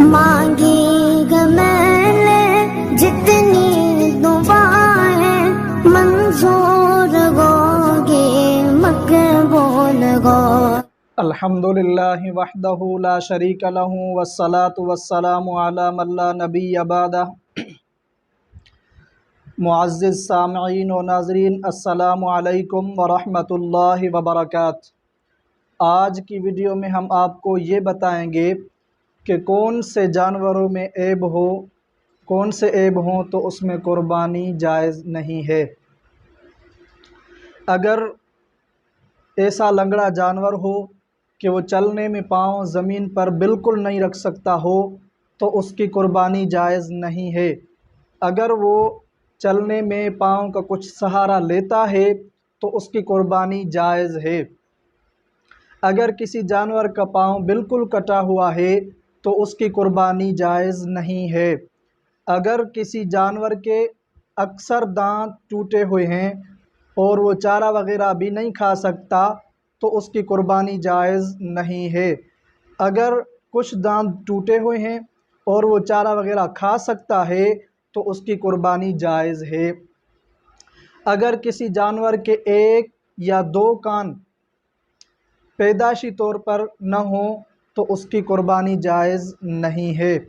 مانگی گا میں نے جتنی دعائیں منظور ہوگی مقبول ہو۔ الحمدللہ وحدہ لا شریک لہ والصلاة والسلام علی من لا نبی بعدہ۔ معزز سامعین و ناظرین، السلام علیکم ورحمۃ اللہ وبرکاتہ۔ آج کی ویڈیو میں ہم آپ کو یہ بتائیں گے کہ کون سے جانوروں میں عیب ہو، کون سے عیب ہوں تو اس میں قربانی جائز نہیں ہے۔ اگر ایسا لنگڑا جانور ہو کہ وہ چلنے میں پاؤں زمین پر بالکل نہیں رکھ سکتا ہو تو اس کی قربانی جائز نہیں ہے۔ اگر وہ چلنے میں پاؤں کا کچھ سہارا لیتا ہے تو اس کی قربانی جائز ہے۔ اگر کسی جانور کا پاؤں بالکل کٹا ہوا ہے تو اس کی قربانی جائز نہیں ہے۔ اگر کسی جانور کے اکثر دانت ٹوٹے ہوئے ہیں اور وہ چارہ وغیرہ بھی نہیں کھا سکتا تو اس کی قربانی جائز نہیں ہے۔ اگر کچھ دانت ٹوٹے ہوئے ہیں اور وہ چارہ وغیرہ کھا سکتا ہے تو اس کی قربانی جائز ہے۔ اگر کسی جانور کے ایک یا دو کان پیدائشی طور پر نہ ہوں تو اس کی قربانی جائز نہیں ہے۔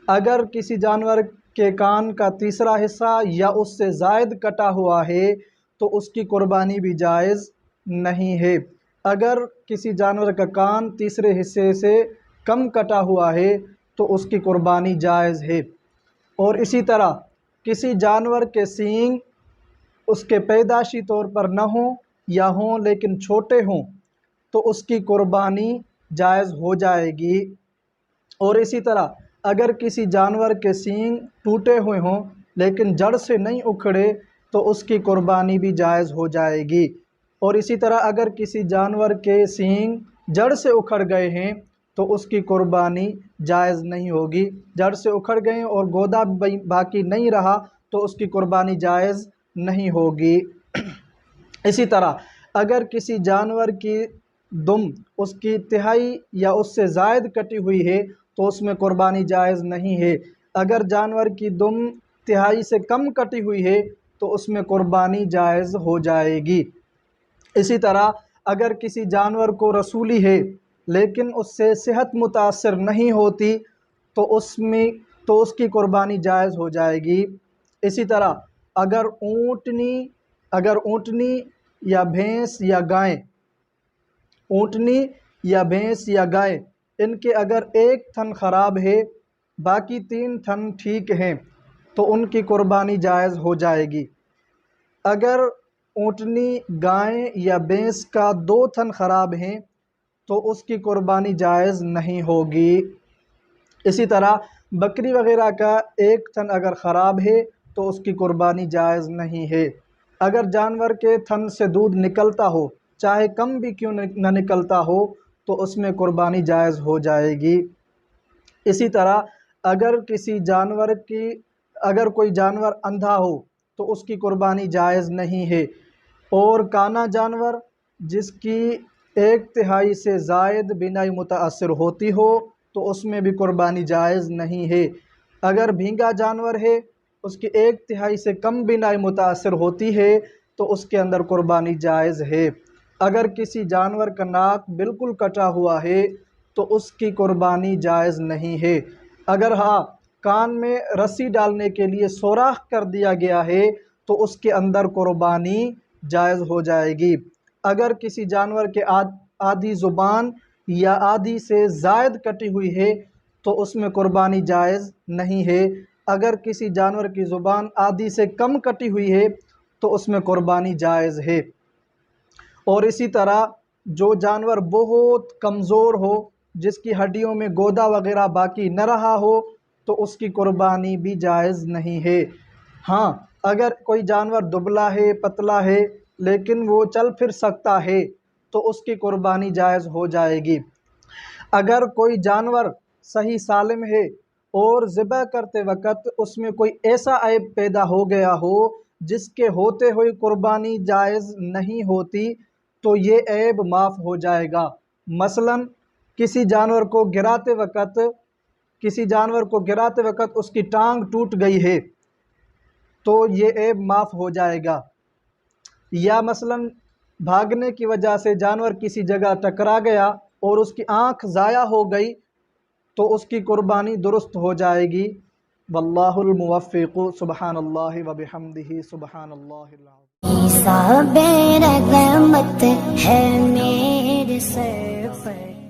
اگر کسی جانور کے کان کا تیسرا حصہ یا اس سے زائد کٹا ہوا ہے تو اس کی قربانی بھی جائز نہیں ہے۔ اگر کسی جانور کا کان تیسرے حصے سے کم کٹا ہوا ہے تو اس کی قربانی جائز ہے۔ اور اسی طرح کسی جانور کے سینگ اس کے پیدائشی طور پر نہ ہوں یا ہوں لیکن چھوٹے ہوں تو اس کی قربانی جائز ہو جائے گی۔ اور اسی طرح اگر کسی جانور کے سینگ ٹوٹے ہوئے ہوں لیکن جڑ سے نہیں اکھڑے تو اس کی قربانی بھی جائز ہو جائے گی۔ اور اسی طرح اگر کسی جانور کے سینگ جڑ سے اکھڑ گئے ہیں تو اس کی قربانی جائز نہیں ہوگی۔ جڑ سے اکھڑ گئے اور گودا باقی نہیں رہا تو اس کی قربانی جائز نہیں ہوگی۔ اسی طرح اگر کسی جانور کی دم اس کی تہائی یا اس سے زائد کٹی ہوئی ہے تو اس میں قربانی جائز نہیں ہے۔ اگر جانور کی دم تہائی سے کم کٹی ہوئی ہے تو اس میں قربانی جائز ہو جائے گی۔ اسی طرح اگر کسی جانور کو رسولی ہے لیکن اس سے صحت متاثر نہیں ہوتی تو اس کی قربانی جائز ہو جائے گی۔ اسی طرح اگر اونٹنی یا بھینس یا گائے ان کے اگر ایک تھن خراب ہے باقی 3 تھن ٹھیک ہیں تو ان کی قربانی جائز ہو جائے گی۔ اگر اونٹنی، گائے یا بھینس کا 2 تھن خراب ہیں تو اس کی قربانی جائز نہیں ہوگی۔ اسی طرح بکری وغیرہ کا 1 تھن اگر خراب ہے تو اس کی قربانی جائز نہیں ہے۔ اگر جانور کے تھن سے دودھ نکلتا ہو چاہے کم بھی کیوں نہ نکلتا ہو تو اس میں قربانی جائز ہو جائے گی۔ اسی طرح اگر کوئی جانور اندھا ہو تو اس کی قربانی جائز نہیں ہے۔ اور کانا جانور جس کی 1/3 سے زائد بینائی متاثر ہوتی ہو تو اس میں بھی قربانی جائز نہیں ہے۔ اگر بھینگا جانور ہے اس کی 1/3 سے کم بینائی متاثر ہوتی ہے تو اس کے اندر قربانی جائز ہے۔ اگر کسی جانور کا ناک بالکل کٹا ہوا ہے تو اس کی قربانی جائز نہیں ہے۔ اگر کان میں رسی ڈالنے کے لیے سوراخ کر دیا گیا ہے تو اس کے اندر قربانی جائز ہو جائے گی۔ اگر کسی جانور کے آدھی زبان یا آدھی سے زائد کٹی ہوئی ہے تو اس میں قربانی جائز نہیں ہے۔ اگر کسی جانور کی زبان آدھی سے کم کٹی ہوئی ہے تو اس میں قربانی جائز ہے۔ اور اسی طرح جو جانور بہت کمزور ہو جس کی ہڈیوں میں گودا وغیرہ باقی نہ رہا ہو تو اس کی قربانی بھی جائز نہیں ہے۔ اگر کوئی جانور دبلا ہے، پتلا ہے لیکن وہ چل پھر سکتا ہے تو اس کی قربانی جائز ہو جائے گی۔ اگر کوئی جانور صحیح سالم ہے اور ذبح کرتے وقت اس میں کوئی ایسا عیب پیدا ہو گیا ہو جس کے ہوتے ہوئے قربانی جائز نہیں ہوتی تو یہ عیب معاف ہو جائے گا۔ مثلاً کسی جانور کو گراتے وقت کسی جانور کو گراتے وقت اس کی ٹانگ ٹوٹ گئی ہے تو یہ عیب معاف ہو جائے گا، یا مثلاً بھاگنے کی وجہ سے جانور کسی جگہ ٹکرا گیا اور اس کی آنکھ ضائع ہو گئی تو اس کی قربانی درست ہو جائے گی۔ واللہ الموفق، سبحان اللہ و بحمدہ، سبحان اللہ العظیم۔ حساب رحمت ہے میرے سر پر۔